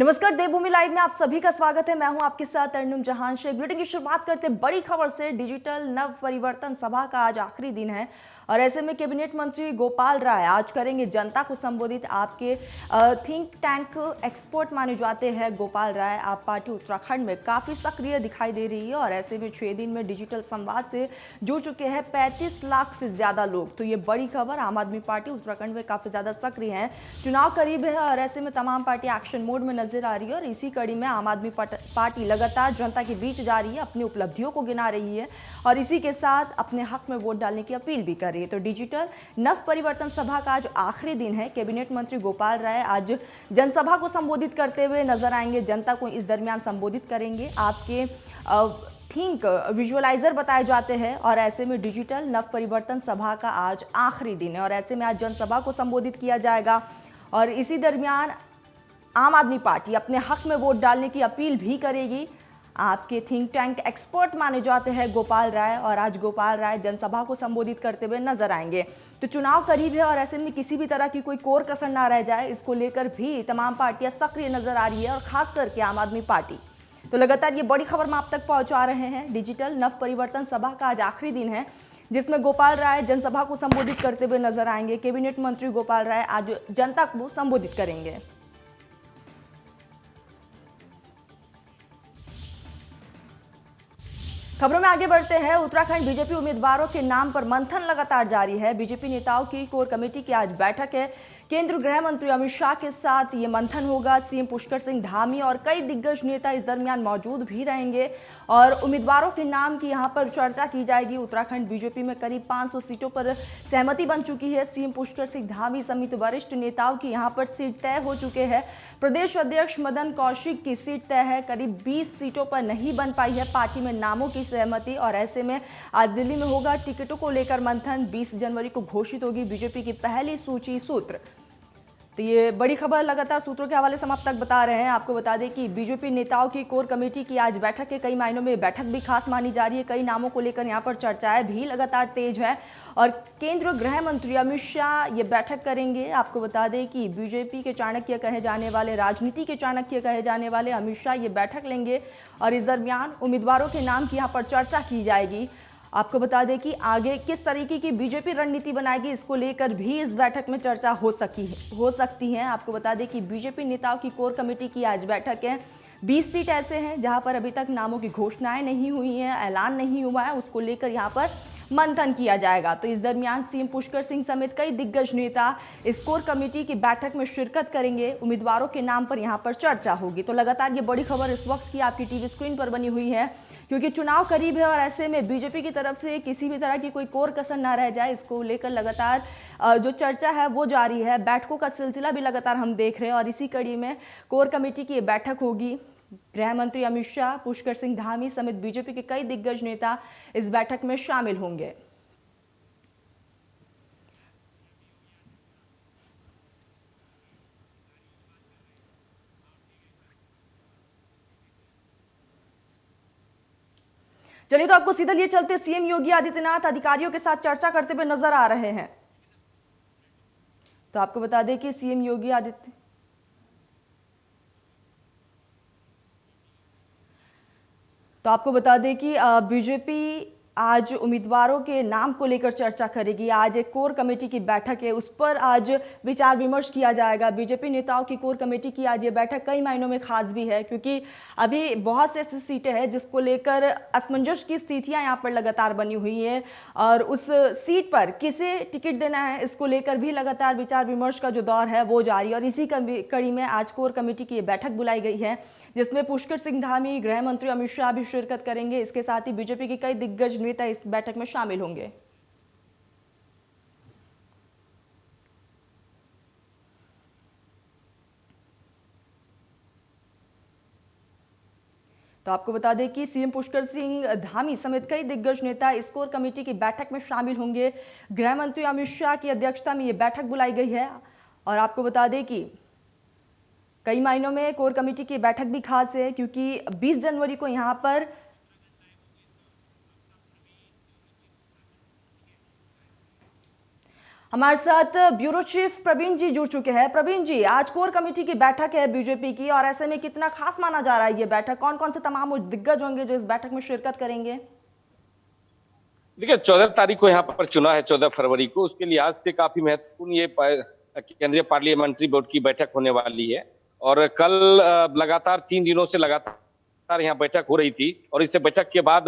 नमस्कार, देवभूमि लाइव में आप सभी का स्वागत है। मैं हूं आपके साथ अर्नुम जहान शेख। बुलेटिन की शुरुआत करते बड़ी खबर से। डिजिटल नव परिवर्तन सभा का आज आखिरी दिन है और ऐसे में कैबिनेट मंत्री गोपाल राय आज करेंगे जनता को संबोधित। आपके थिंक टैंक एक्सपर्ट माने जाते हैं गोपाल राय। आप पार्टी उत्तराखंड में काफ़ी सक्रिय दिखाई दे रही है और ऐसे में 6 दिन में डिजिटल संवाद से जुड़ चुके हैं 35 लाख से ज़्यादा लोग। तो ये बड़ी खबर। आम आदमी पार्टी उत्तराखंड में काफ़ी ज़्यादा सक्रिय है, चुनाव करीब है और ऐसे में तमाम पार्टी एक्शन मोड में नजर आ रही है और इसी कड़ी में आम आदमी पार्टी लगातार जनता के बीच जा रही है, अपनी उपलब्धियों को गिना रही है और इसी के साथ अपने हक में वोट डालने की अपील भी कर रही है। तो डिजिटल नव परिवर्तन सभा का आज आखिरी दिन है। कैबिनेट मंत्री गोपाल राय आज जनसभा को संबोधित करते हुए नजर आएंगे, जनता को इस दरमियान संबोधित करेंगे। आपके थिंक विजुअलाइजर बताए जाते हैं और ऐसे में डिजिटल नव परिवर्तन सभा का आज आखिरी दिन है और ऐसे में आज जनसभा को संबोधित किया जाएगा और इसी दरमियान आम आदमी पार्टी अपने हक में वोट डालने की अपील भी करेगी। आपके थिंक टैंक एक्सपर्ट माने जाते हैं गोपाल राय और आज गोपाल राय जनसभा को संबोधित करते हुए नजर आएंगे। तो चुनाव करीब है और ऐसे में किसी भी तरह की कोई कोर कसर ना रह जाए, इसको लेकर भी तमाम पार्टियां सक्रिय नजर आ रही है और खास करके आम आदमी पार्टी। तो लगातार ये बड़ी खबर हम आप तक पहुंचा रहे हैं। डिजिटल नव परिवर्तन सभा का आज आखिरी दिन है जिसमें गोपाल राय जनसभा को संबोधित करते हुए नजर आएंगे। कैबिनेट मंत्री गोपाल राय आज जनता को संबोधित करेंगे। खबरों में आगे बढ़ते हैं। उत्तराखंड बीजेपी उम्मीदवारों के नाम पर मंथन लगातार जारी है। बीजेपी नेताओं की कोर कमेटी की आज बैठक है। केंद्रीय गृह मंत्री अमित शाह के साथ ये मंथन होगा। सीएम पुष्कर सिंह धामी और कई दिग्गज नेता इस दरमियान मौजूद भी रहेंगे और उम्मीदवारों के नाम की यहां पर चर्चा की जाएगी। उत्तराखंड बीजेपी में करीब 500 सीटों पर सहमति बन चुकी है। सीएम पुष्कर सिंह धामी समेत वरिष्ठ नेताओं की यहां पर सीट तय हो चुके हैं। प्रदेश अध्यक्ष मदन कौशिक की सीट तय है। करीब 20 सीटों पर नहीं बन पाई है पार्टी में नामों की सहमति और ऐसे में आज दिल्ली में होगा टिकटों को लेकर मंथन। 20 जनवरी को घोषित होगी बीजेपी की पहली सूची सूत्र। तो ये बड़ी खबर लगातार सूत्रों के हवाले से हम आप तक बता रहे हैं। आपको बता दें कि बीजेपी नेताओं की कोर कमेटी की आज बैठक है। कई मायनों में बैठक भी खास मानी जा रही है। कई नामों को लेकर यहाँ पर चर्चाएं भी लगातार तेज है और केंद्रीय गृह मंत्री अमित शाह ये बैठक करेंगे। आपको बता दें कि बीजेपी के चाणक्य कहे जाने वाले, राजनीति के चाणक्य कहे जाने वाले अमित शाह ये बैठक लेंगे और इस दरमियान उम्मीदवारों के नाम की यहाँ पर चर्चा की जाएगी। आपको बता दें कि आगे किस तरीके की बीजेपी रणनीति बनाएगी, इसको लेकर भी इस बैठक में चर्चा हो सकती है। आपको बता दें कि बीजेपी नेताओं की कोर कमेटी की आज बैठक है। 20 सीट ऐसे हैं जहां पर अभी तक नामों की घोषणाएं नहीं हुई हैं, ऐलान नहीं हुआ है, उसको लेकर यहां पर मंथन किया जाएगा। तो इस दरमियान सीएम पुष्कर सिंह समेत कई दिग्गज नेता इस कोर कमेटी की बैठक में शिरकत करेंगे। उम्मीदवारों के नाम पर यहां पर चर्चा होगी। तो लगातार ये बड़ी खबर इस वक्त की आपकी टीवी स्क्रीन पर बनी हुई है क्योंकि चुनाव करीब है और ऐसे में बीजेपी की तरफ से किसी भी तरह की कोई कोर कसर ना रह जाए, इसको लेकर लगातार जो चर्चा है वो जारी है। बैठकों का सिलसिला भी लगातार हम देख रहे हैं और इसी कड़ी में कोर कमेटी की बैठक होगी। गृह मंत्री अमित शाह, पुष्कर सिंह धामी समेत बीजेपी के कई दिग्गज नेता इस बैठक में शामिल होंगे। चलिए तो आपको सीधा लिए चलते सीएम योगी आदित्यनाथ अधिकारियों के साथ चर्चा करते हुए नजर आ रहे हैं। तो आपको बता दें कि सीएम योगी आदित्य तो आपको बता दें कि बीजेपी आज उम्मीदवारों के नाम को लेकर चर्चा करेगी। आज एक कोर कमेटी की बैठक है, उस पर आज विचार विमर्श किया जाएगा। बीजेपी नेताओं की कोर कमेटी की आज ये बैठक कई मायनों में खास भी है क्योंकि अभी बहुत से ऐसी सीटें हैं जिसको लेकर असमंजस की स्थितियां यहाँ पर लगातार बनी हुई है और उस सीट पर किसे टिकट देना है, इसको लेकर भी लगातार विचार विमर्श का जो दौर है वो जारी। और इसी कड़ी में आज कोर कमेटी की बैठक बुलाई गई है जिसमें पुष्कर सिंह धामी, गृह मंत्री अमित शाह भी शिरकत करेंगे। इसके साथ ही बीजेपी के कई दिग्गज नेता इस बैठक में शामिल होंगे। तो आपको बता दें कि सीएम पुष्कर सिंह धामी समेत कई दिग्गज नेता इस कोर कमेटी की बैठक में शामिल होंगे। गृह मंत्री अमित शाह की अध्यक्षता में ये बैठक बुलाई गई है और आपको बता दें कि कई मायनों में कोर कमेटी की बैठक भी खास है क्योंकि 20 जनवरी को यहां पर हमारे साथ ब्यूरो चीफ प्रवीण जी जुड़ चुके हैं। प्रवीण जी, आज कोर कमेटी की बैठक है बीजेपी की, और ऐसे में कितना खास माना जा रहा है ये बैठक? कौन कौन से तमाम दिग्गज होंगे जो इस बैठक में शिरकत करेंगे? देखिए, 14 तारीख को यहाँ पर चुनाव है, 14 फरवरी को। उसके लिहाज से काफी महत्वपूर्ण ये केंद्रीय पार्लियामेंट्री बोर्ड की बैठक होने वाली है। और कल लगातार 3 दिनों से लगातार यहाँ बैठक हो रही थी, और इस बैठक के बाद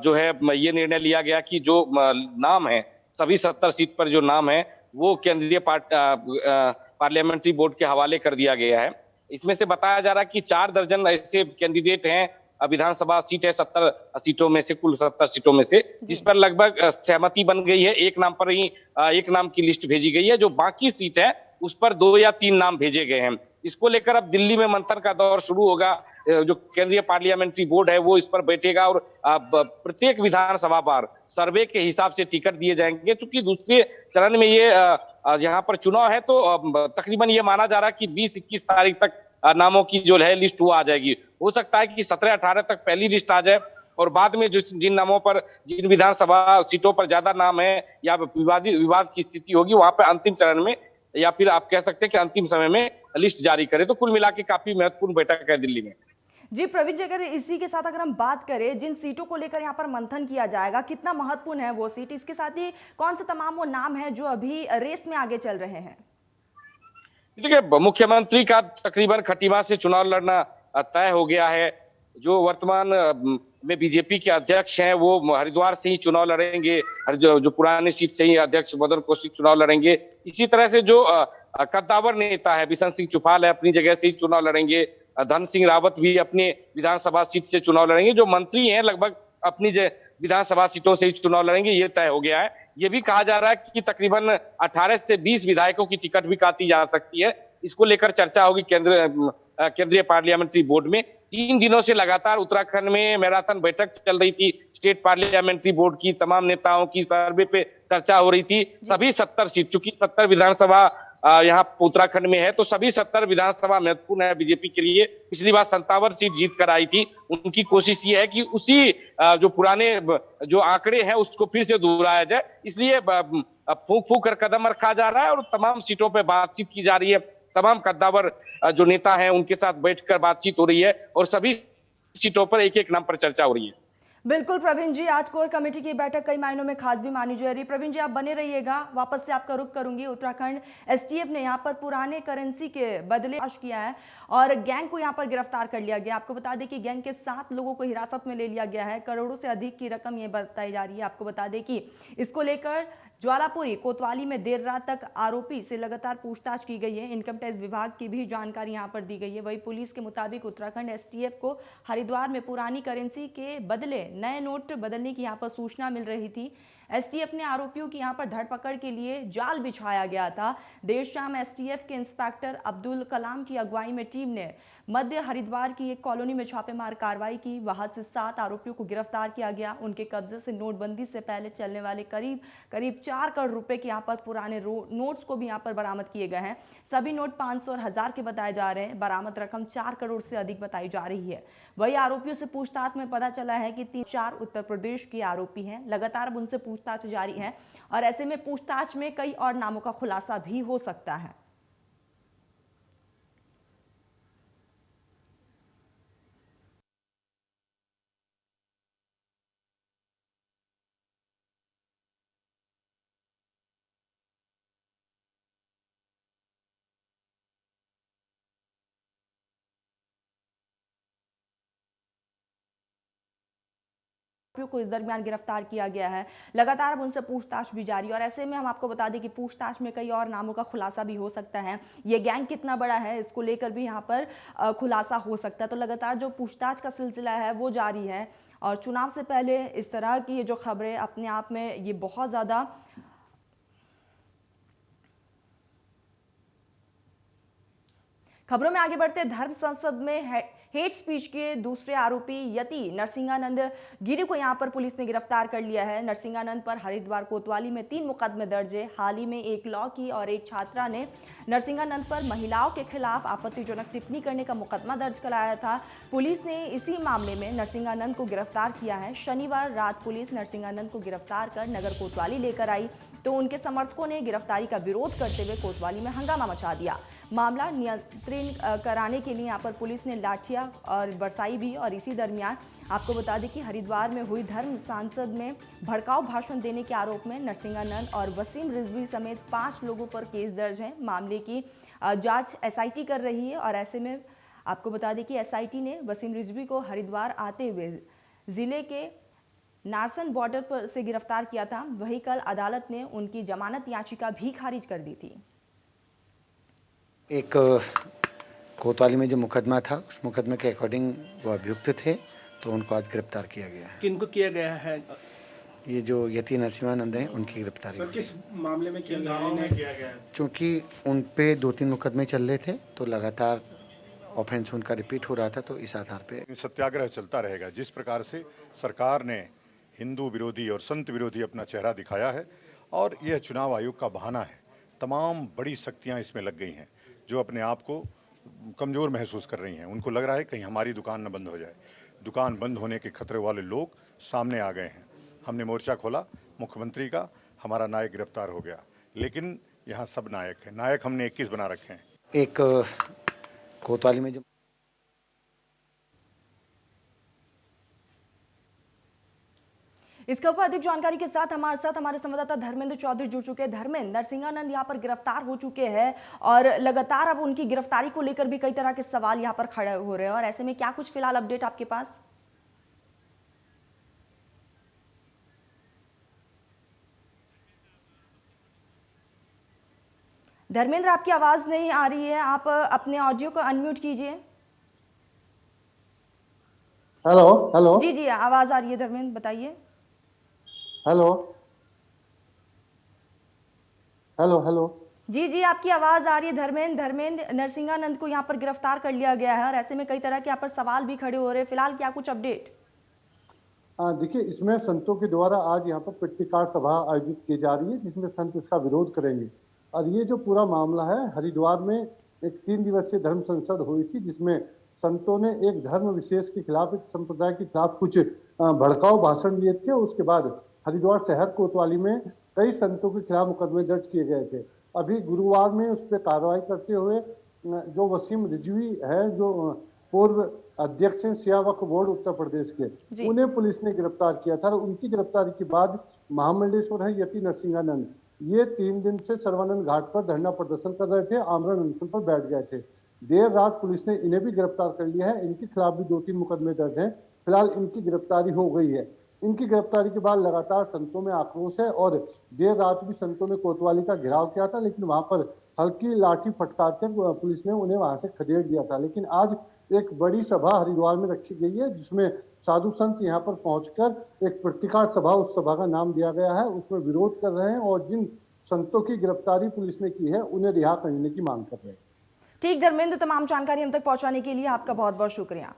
जो है ये निर्णय लिया गया कि जो नाम है, सभी 70 सीट पर जो नाम है वो केंद्रीय पार्लियामेंट्री बोर्ड के हवाले कर दिया गया है। इसमें से बताया जा रहा है कि 4 दर्जन ऐसे कैंडिडेट हैं। विधानसभा सीट है 70 सीटों में से, कुल 70 सीटों में से, जिस पर लगभग सहमति बन गई है। एक नाम पर ही एक नाम की लिस्ट भेजी गई है। जो बाकी सीट है उस पर 2 या 3 नाम भेजे गए हैं। इसको लेकर अब दिल्ली में मंथन का दौर शुरू होगा। जो केंद्रीय पार्लियामेंट्री बोर्ड है वो इस पर बैठेगा, और प्रत्येक विधानसभा पर सर्वे के हिसाब से टिकट दिए जाएंगे। चूंकि दूसरे चरण में ये यहाँ पर चुनाव है, तो तकरीबन ये माना जा रहा है कि 20-21 तारीख तक नामों की जो है लिस्ट वो आ जाएगी। हो सकता है कि 17-18 तक पहली लिस्ट आ जाए, और बाद में जिन नामों पर, जिन विधानसभा सीटों पर ज्यादा नाम है या विवाद की स्थिति होगी, वहां पर अंतिम चरण में, या फिर आप कह सकते हैं कि अंतिम समय में लिस्ट जारी करे। तो कुल मिला के काफी महत्वपूर्ण बैठक है दिल्ली में। जी प्रवीण जी, अगर इसी के साथ अगर हम बात करें जिन सीटों को लेकर यहाँ पर मंथन किया जाएगा, कितना महत्वपूर्ण है वो सीट? इसके साथ ही कौन से तमाम वो नाम है जो अभी रेस में आगे चल रहे हैं? देखिए, मुख्यमंत्री का तकरीबन खटीमा से चुनाव लड़ना तय हो गया है। जो वर्तमान में बीजेपी के अध्यक्ष हैं वो हरिद्वार से ही चुनाव लड़ेंगे। जो पुराने सीट से ही अध्यक्ष मदन कौशिक चुनाव लड़ेंगे। इसी तरह से जो कद्दावर नेता है बिशन सिंह चुफाल है, अपनी जगह से ही चुनाव लड़ेंगे। धन सिंह रावत भी अपने विधानसभा सीट से चुनाव लड़ेंगे। जो मंत्री हैं लगभग अपनी विधानसभा सीटों से ही चुनाव लड़ेंगे, ये तय हो गया है। ये भी कहा जा रहा है कि तकरीबन 18 से 20 विधायकों की टिकट भी काटी जा सकती है। इसको लेकर चर्चा होगी केंद्रीय पार्लियामेंट्री बोर्ड में। 3 दिनों से लगातार उत्तराखंड में मैराथन बैठक चल रही थी। स्टेट पार्लियामेंट्री बोर्ड की तमाम नेताओं की सर्वे पे चर्चा हो रही थी। सभी 70 सीट, चूंकि 70 विधानसभा यहाँ उत्तराखंड में है, तो सभी 70 विधानसभा महत्वपूर्ण है बीजेपी के लिए। पिछली बार 57 सीट जीत कर आई थी। उनकी कोशिश ये है कि उसी जो पुराने जो आंकड़े हैं उसको फिर से दोहराया जाए। इसलिए फूंक फूंक कर कदम रखा जा रहा है, और तमाम सीटों पर बातचीत की जा रही है। तमाम कद्दावर जो नेता हैं उनके साथ बैठकर बातचीत हो रही है, और सभी सीटों पर एक एक नाम पर चर्चा हो रही है। बिल्कुल प्रवीण जी, आज कोर कमेटी की बैठक कई मायनों में खास भी मानी जा रही है। प्रवीण जी, आप बने रहिएगा, वापस से आपका रुख करूंगी। उत्तराखंड एसटीएफ ने यहाँ पर पुराने करेंसी के बदले किया है, और गैंग को यहाँ पर गिरफ्तार कर लिया गया। आपको बता दें कि गैंग के 7 लोगों को हिरासत में ले लिया गया है। करोड़ों से अधिक की रकम ये बताई जा रही है। आपको बता दें कि इसको लेकर ज्वालापुरी कोतवाली में देर रात तक आरोपी से लगातार पूछताछ की गई है। इनकम टैक्स विभाग की भी जानकारी यहां पर दी गई है। वही पुलिस के मुताबिक उत्तराखंड एसटीएफ को हरिद्वार में पुरानी करेंसी के बदले नए नोट बदलने की यहां पर सूचना मिल रही थी। एसटीएफ ने आरोपियों की यहां पर धरपकड़ के लिए जाल बिछाया गया था। देर शाम एसटीएफ के इंस्पेक्टर अब्दुल कलाम की अगुवाई में टीम ने मध्य हरिद्वार की एक कॉलोनी में छापेमार कार्रवाई की। वहां से 7 आरोपियों को गिरफ्तार किया गया। उनके कब्जे से नोटबंदी से पहले चलने वाले करीब 4 करोड़ रुपए के यहाँ पर पुराने नोट्स को भी यहाँ पर बरामद किए गए हैं। सभी नोट 500 और 1000 के बताए जा रहे हैं। बरामद रकम 4 करोड़ से अधिक बताई जा रही है। वही आरोपियों से पूछताछ में पता चला है कि 3-4 उत्तर प्रदेश के आरोपी हैं। लगातार अब उनसे पूछताछ जारी है, और ऐसे में पूछताछ में कई और नामों का खुलासा भी हो सकता है। को इस दरमियान गिरफ्तार किया गया है। लगातार अब उनसे पूछताछ भी जारी है, और ऐसे में हम आपको बता दें कि पूछताछ में कई और नामों का खुलासा भी हो सकता है। ये गैंग कितना बड़ा है इसको लेकर भी यहाँ पर खुलासा हो सकता है। तो लगातार जो पूछताछ का सिलसिला है वो जारी है, और चुनाव से पहले इस तरह की ये जो खबरें अपने आप में ये बहुत ज़्यादा खबरों में आगे बढ़ते, धर्म संसद में हेट स्पीच के दूसरे आरोपी यति नरसिंहानंद गिरी को यहां पर पुलिस ने गिरफ्तार कर लिया है। नरसिंहानंद पर हरिद्वार कोतवाली में 3 मुकदमे दर्ज है। हाल ही में एक लॉ की और एक छात्रा ने नरसिंहानंद पर महिलाओं के खिलाफ आपत्तिजनक टिप्पणी करने का मुकदमा दर्ज कराया था। पुलिस ने इसी मामले में नरसिंहानंद को गिरफ्तार किया है। शनिवार रात पुलिस नरसिंहानंद को गिरफ्तार कर नगर कोतवाली लेकर आई तो उनके समर्थकों ने गिरफ्तारी का विरोध करते हुए कोतवाली में हंगामा मचा दिया। मामला नियंत्रण कराने के लिए यहाँ पर पुलिस ने लाठियां और बरसाई भी। और इसी दरमियान आपको बता दें कि हरिद्वार में हुई धर्म सांसद में भड़काऊ भाषण देने के आरोप में नरसिंहानंद और वसीम रिजवी समेत 5 लोगों पर केस दर्ज है। मामले की जांच एसआईटी कर रही है और ऐसे में आपको बता दें कि एसआईटी ने वसीम रिजवी को हरिद्वार आते हुए जिले के नारसन बॉर्डर पर से गिरफ्तार किया था। वहीं कल अदालत ने उनकी जमानत याचिका भी खारिज कर दी थी। एक कोतवाली में जो मुकदमा था उस मुकदमे के अकॉर्डिंग वो अभियुक्त थे, तो उनको आज गिरफ्तार किया गया है। किनको किया गया है? ये जो यति नरसिंहानंद हैं उनकी गिरफ्तारी। सर, किस मामले में किया गया है? चूँकि उन पे 2-3 मुकदमे चल रहे थे तो लगातार ऑफेंस उनका रिपीट हो रहा था, तो इस आधार पे सत्याग्रह चलता रहेगा। जिस प्रकार से सरकार ने हिंदू विरोधी और संत विरोधी अपना चेहरा दिखाया है और यह चुनाव आयोग का बहाना है। तमाम बड़ी शक्तियां इसमें लग गई हैं जो अपने आप को कमज़ोर महसूस कर रही हैं। उनको लग रहा है कहीं हमारी दुकान न बंद हो जाए। दुकान बंद होने के खतरे वाले लोग सामने आ गए हैं। हमने मोर्चा खोला, मुख्यमंत्री का, हमारा नायक गिरफ्तार हो गया, लेकिन यहाँ सब नायक हैं। नायक हमने 21 बना रखे हैं। एक कोतवाली में जो इसके ऊपर अधिक जानकारी के साथ हमारे संवाददाता धर्मेंद्र चौधरी जुड़ चुके हैं। धर्मेंद्र, नरसिंहानंद यहाँ पर गिरफ्तार हो चुके हैं और लगातार अब उनकी गिरफ्तारी को लेकर भी कई तरह के सवाल यहाँ पर खड़े हो रहे हैं, और ऐसे में क्या कुछ फिलहाल अपडेट आपके पास? धर्मेंद्र, आपकी आवाज नहीं आ रही है, आप अपने ऑडियो को अनम्यूट कीजिए। हेलो हेलो जी जी, आवाज आ रही है धर्मेंद्र, बताइए। हेलो हेलो हेलो जी जी, आपकी आवाज आ रही है धर्मेंद्र, नरसिंहानंद को यहाँ पर गिरफ्तार कर लिया गया है और ऐसे में कई तरह के यहाँ पर सवाल भी खड़े हो रहे हैं। फिलहाल क्या कुछ अपडेट? देखिए, इसमें संतों के द्वारा आज यहाँ पर प्रतिकार सभा आयोजित की जा रही है जिसमें संत इसका विरोध करेंगे। और ये जो पूरा मामला है, हरिद्वार में एक 3 दिवसीय धर्म संसद हुई थी जिसमें संतों ने एक धर्म विशेष के खिलाफ, एक संप्रदाय के खिलाफ कुछ भड़काऊ भाषण दिए थे। उसके बाद हरिद्वार शहर कोतवाली में कई संतों के खिलाफ मुकदमे दर्ज किए गए थे। अभी गुरुवार में उस पर कार्रवाई करते हुए जो वसीम रिजवी है, जो पूर्व अध्यक्ष हैं शिया वक्फ बोर्ड उत्तर प्रदेश के, उन्हें पुलिस ने गिरफ्तार किया था। उनकी गिरफ्तारी के बाद महामंडलेश्वर है यति नरसिंहानंद, ये 3 दिन से सर्वानंद घाट पर धरना प्रदर्शन कर रहे थे, आमरण अनशन पर बैठ गए थे। देर रात पुलिस ने इन्हें भी गिरफ्तार कर लिया है। इनके खिलाफ भी 2-3 मुकदमे दर्ज हैं। फिलहाल इनकी गिरफ्तारी हो गई है। इनकी गिरफ्तारी के बाद लगातार संतों में आक्रोश है और देर रात भी संतों ने कोतवाली का घेराव किया था, लेकिन वहां पर हल्की लाठी फटकार कर पुलिस ने उन्हें वहां से खदेड़ दिया था। लेकिन आज एक बड़ी सभा हरिद्वार में रखी गई है जिसमें साधु संत यहाँ पर पहुंचकर एक प्रतिकार सभा, उस सभा का नाम दिया गया है, उसमें विरोध कर रहे हैं और जिन संतों की गिरफ्तारी पुलिस ने की है उन्हें रिहा करने की मांग कर रहे हैं। ठीक धर्मेंद्र, तमाम जानकारी हम तक पहुंचाने के लिए आपका बहुत बहुत शुक्रिया।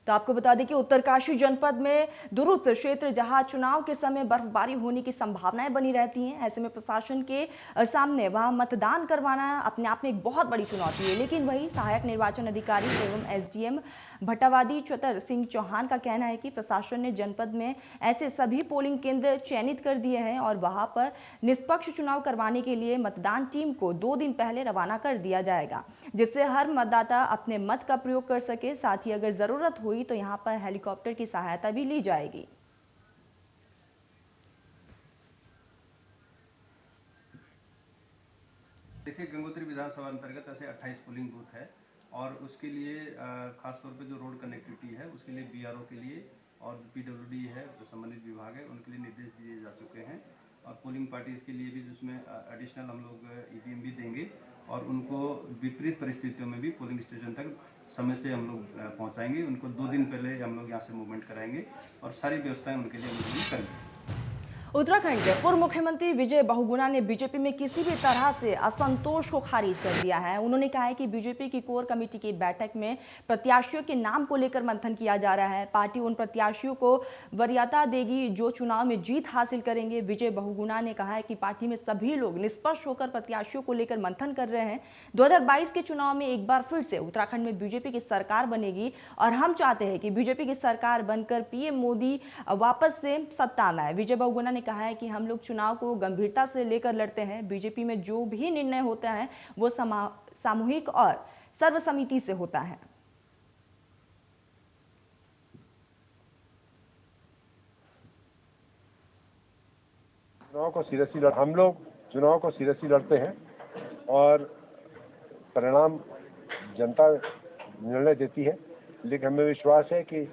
तो आपको बता दें कि उत्तरकाशी जनपद में दूरस्थ क्षेत्र जहां चुनाव के समय बर्फबारी होने की संभावनाएं बनी रहती हैं, ऐसे में प्रशासन के सामने वहां मतदान करवाना अपने आप में एक बहुत बड़ी चुनौती है। लेकिन वही सहायक निर्वाचन अधिकारी एवं एसडीएम भट्टावादी चतर सिंह चौहान का कहना है कि प्रशासन ने जनपद में ऐसे सभी पोलिंग केंद्र चयनित कर दिए हैं और वहां पर निष्पक्ष चुनाव करवाने के लिए मतदान टीम को 2 दिन पहले रवाना कर दिया जाएगा, जिससे हर मतदाता अपने मत का प्रयोग कर सके। साथ ही अगर जरूरत हुई तो यहां पर हेलीकॉप्टर की सहायता भी ली जाएगी। देखिए, गंगोत्री विधानसभा अंतर्गत ऐसे 28 पोलिंग बूथ है और उसके लिए खासतौर पे जो रोड कनेक्टिविटी है उसके लिए बीआरओ के लिए और जो पीडब्ल्यूडी है, जो संबंधित विभाग है, उनके लिए निर्देश दिए जा चुके हैं। और पोलिंग पार्टीज के लिए भी जिसमें एडिशनल हम लोग ईवीएम भी देंगे और उनको विपरीत परिस्थितियों में भी पोलिंग स्टेशन तक समय से हम लोग पहुंचाएंगे। उनको 2 दिन पहले हम लोग यहाँ से मूवमेंट कराएंगे और सारी व्यवस्थाएं उनके लिए हम लोग करेंगे। उत्तराखंड के पूर्व मुख्यमंत्री विजय बहुगुणा ने बीजेपी में किसी भी तरह से असंतोष को खारिज कर दिया है। उन्होंने कहा है कि बीजेपी की कोर कमेटी की बैठक में प्रत्याशियों के नाम को लेकर मंथन किया जा रहा है। पार्टी उन प्रत्याशियों को वरीयता देगी जो चुनाव में जीत हासिल करेंगे। विजय बहुगुणा ने कहा है कि पार्टी में सभी लोग निष्पक्ष होकर प्रत्याशियों को लेकर मंथन कर रहे हैं। 2022 के चुनाव में एक बार फिर से उत्तराखंड में बीजेपी की सरकार बनेगी और हम चाहते हैं कि बीजेपी की सरकार बनकर पीएम मोदी वापस से सत्ता में आए। विजय बहुगुणा ने कहा है कि हम लोग चुनाव को गंभीरता से लेकर लड़ते हैं। बीजेपी में जो भी निर्णय होता है वो सामूहिक और सर्वसम्मति से होता है। चुनाव को सीरियसली हम लोग चुनाव को सीरियसली लड़ते हैं और परिणाम जनता निर्णय देती है, लेकिन हमें विश्वास है कि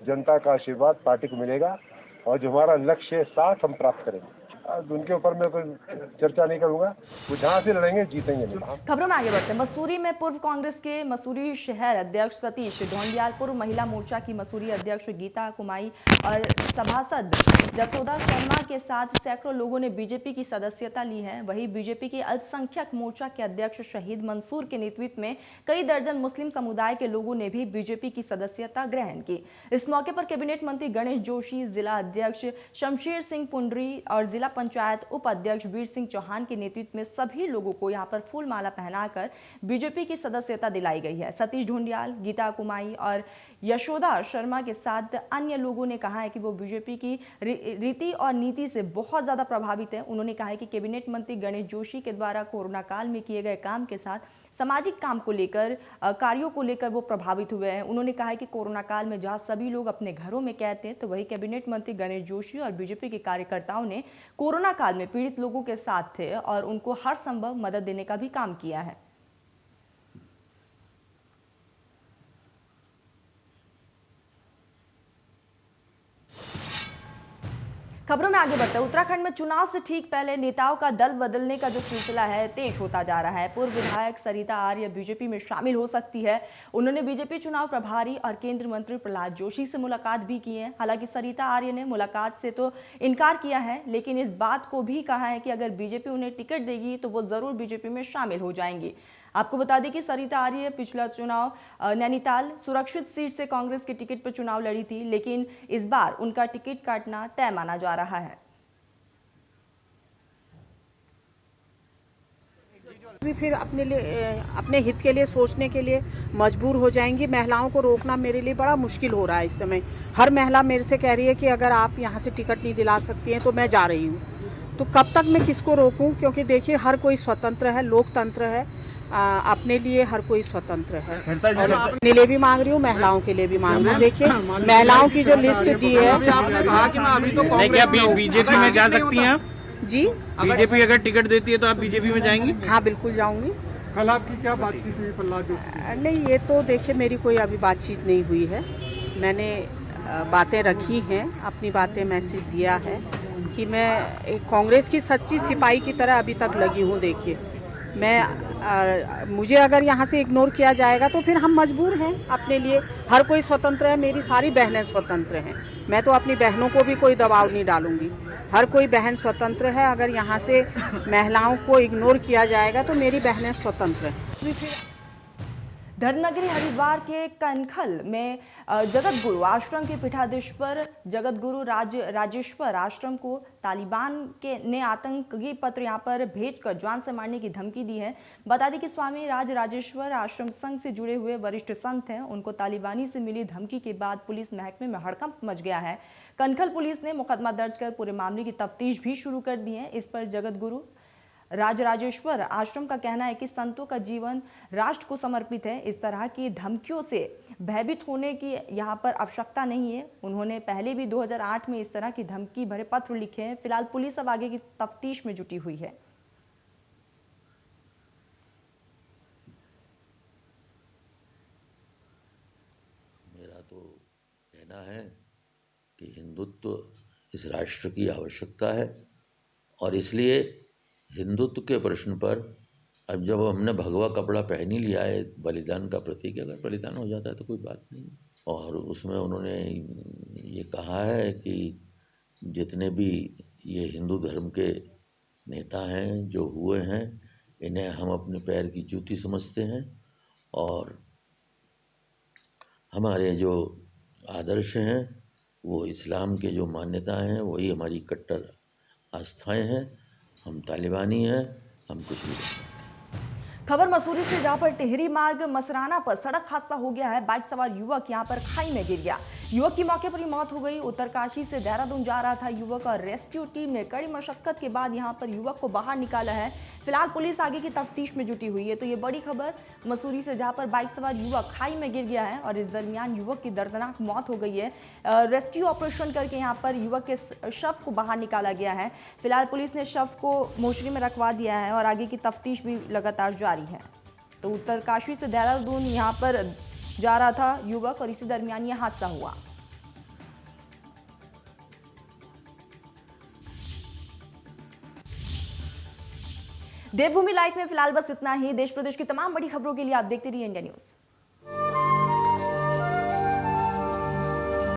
जनता का आशीर्वाद पार्टी को मिलेगा और जो हमारा लक्ष्य है साथ हम प्राप्त करेंगे। उनके ऊपर मैं कोई चर्चा नहीं करूंगा, वो जहां से लड़ेंगे जीतेंगे नहीं। खबरों में आगे बढ़ते हैं। मसूरी में पूर्व कांग्रेस के मसूरी शहर अध्यक्ष सतीश ढोंडियाल, पूर्व महिला मोर्चा की मसूरी अध्यक्ष गीता कुमाई और सभासद जसोदा शर्मा के साथ सैकड़ों लोगों ने बीजेपी की सदस्यता ली है। वहीं बीजेपी के अल्पसंख्यक मोर्चा के अध्यक्ष शहीद मंसूर के नेतृत्व में कई दर्जन मुस्लिम समुदाय के लोगों ने भी बीजेपी की सदस्यता ग्रहण की। इस मौके पर कैबिनेट मंत्री गणेश जोशी, जिला अध्यक्ष शमशेर सिंह पुंडरी और जिला पंचायत उपाध्यक्ष वीर सिंह चौहान के नेतृत्व में सभी लोगों को यहां पर फूल माला पहनाकर बीजेपी की सदस्यता दिलाई गई है। सतीश ढोंडियाल, गीता कुमाई और यशोदा शर्मा के साथ अन्य लोगों ने कहा है कि वो बीजेपी की रीति और नीति से बहुत ज्यादा प्रभावित है। उन्होंने कहा है कि कैबिनेट मंत्री गणेश जोशी के द्वारा कोरोना काल में किए गए काम के साथ सामाजिक काम को लेकर कार्यों को लेकर वो प्रभावित हुए हैं। उन्होंने कहा है कि कोरोना काल में जहां सभी लोग अपने घरों में कैद थे, तो वही कैबिनेट मंत्री गणेश जोशी और बीजेपी के कार्यकर्ताओं ने कोरोना काल में पीड़ित लोगों के साथ थे और उनको हर संभव मदद देने का भी काम किया है। खबरों में आगे बढ़ते हैं। उत्तराखंड में चुनाव से ठीक पहले नेताओं का दल बदलने का जो सिलसिला है तेज होता जा रहा है। पूर्व विधायक सरिता आर्य बीजेपी में शामिल हो सकती है। उन्होंने बीजेपी चुनाव प्रभारी और केंद्रीय मंत्री प्रहलाद जोशी से मुलाकात भी की है। हालांकि सरिता आर्य ने मुलाकात से तो इनकार किया है, लेकिन इस बात को भी कहा है कि अगर बीजेपी उन्हें टिकट देगी तो वो जरूर बीजेपी में शामिल हो जाएंगी। आपको बता दें कि सरिता आर्य पिछला चुनाव नैनीताल सुरक्षित सीट से कांग्रेस के टिकट पर चुनाव लड़ी थी, लेकिन इस बार उनका टिकट काटना तय माना जा रहा है। भी फिर अपने हित के लिए सोचने के लिए मजबूर हो जाएंगी। महिलाओं को रोकना मेरे लिए बड़ा मुश्किल हो रहा है इस समय। हर महिला मेरे से कह रही है कि अगर आप यहाँ से टिकट नहीं दिला सकती हैं तो मैं जा रही हूँ। तो कब तक मैं किसको रोकूं? क्योंकि देखिए हर कोई स्वतंत्र है, लोकतंत्र है, अपने लिए हर कोई स्वतंत्र है। और अपने लिए भी मांग रही हूँ, महिलाओं के लिए भी मांग रही हूँ। देखिए महिलाओं की जो लिस्ट दी है। क्या बीजेपी में जा सकती हैं आप? जी, बीजेपी अगर टिकट देती है तो आप बीजेपी में जाएंगी? हाँ बिल्कुल जाऊंगी। कल आपकी क्या बातचीत हुई प्रहलाद जोशी? नहीं, ये तो देखिए मेरी कोई अभी बातचीत नहीं हुई है। मैंने बातें रखी हैं, अपनी बातें मैसेज दिया है कि मैं एक कांग्रेस की सच्ची सिपाही की तरह अभी तक लगी हूँ। देखिए मुझे अगर यहाँ से इग्नोर किया जाएगा तो फिर हम मजबूर हैं अपने लिए। हर कोई स्वतंत्र है, मेरी सारी बहनें स्वतंत्र हैं। मैं तो अपनी बहनों को भी कोई दबाव नहीं डालूंगी। हर कोई बहन स्वतंत्र है। अगर यहाँ से महिलाओं को इग्नोर किया जाएगा तो मेरी बहनें स्वतंत्र हैं। धर्मनगरी हरिद्वार के कनखल में जगत गुरु आश्रम के पीठाधीश्वर जगत गुरु राजेश्वर आश्रम को तालिबान ने आतंकी पत्र यहां पर भेजकर जान से मारने की धमकी दी है। बता दें कि स्वामी राजेश्वर आश्रम संघ से जुड़े हुए वरिष्ठ संत हैं। उनको तालिबानी से मिली धमकी के बाद पुलिस महकमे में हड़कंप मच गया है। कनखल पुलिस ने मुकदमा दर्ज कर पूरे मामले की तफ्तीश भी शुरू कर दी है। इस पर जगत गुरु राजेश्वर आश्रम का कहना है कि संतों का जीवन राष्ट्र को समर्पित है। इस तरह की धमकियों से भयभीत होने की यहाँ पर आवश्यकता नहीं है। उन्होंने पहले भी 2008 में इस तरह की धमकी भरे पत्र लिखे हैं। फिलहाल पुलिस अब आगे की तफ्तीश में जुटी हुई है। मेरा तो कहना है कि हिंदुत्व इस राष्ट्र की आवश्यकता है और इसलिए हिंदुत्व के प्रश्न पर अब जब हमने भगवा कपड़ा पहन ही लिया है, बलिदान का प्रतीक, अगर बलिदान हो जाता है तो कोई बात नहीं। और उसमें उन्होंने ये कहा है कि जितने भी ये हिंदू धर्म के नेता हैं जो हुए हैं, इन्हें हम अपने पैर की जूती समझते हैं और हमारे जो आदर्श हैं वो इस्लाम के जो मान्यताएं हैं वही हमारी कट्टर आस्थाएं हैं। हम तालिबानी हैं, हम कुछ नहीं कर सकते। खबर मसूरी से, जहां पर टिहरी मार्ग मसराना पर सड़क हादसा हो गया है। बाइक सवार युवक यहां पर खाई में गिर गया। युवक की मौके पर ही मौत हो गई। उत्तरकाशी से देहरादून जा रहा था युवक और रेस्क्यू टीम ने कड़ी मशक्कत के बाद यहां पर युवक को बाहर निकाला है। फिलहाल पुलिस आगे की तफ्तीश में जुटी हुई है। तो ये बड़ी खबर मसूरी से, जहां पर बाइक सवार युवक खाई में गिर गया है और इस दरमियान युवक की दर्दनाक मौत हो गई है। रेस्क्यू ऑपरेशन करके यहाँ पर युवक के शव को बाहर निकाला गया है। फिलहाल पुलिस ने शव को मोर्चरी में रखवा दिया है और आगे की तफ्तीश भी लगातार जारी है। तो उत्तरकाशी से देहरादून यहाँ पर जा रहा था युवक और इसी दरमियान यह हादसा हुआ। देवभूमि लाइव में फिलहाल बस इतना ही। देश प्रदेश की तमाम बड़ी खबरों के लिए आप देखते रहिए इंडिया न्यूज।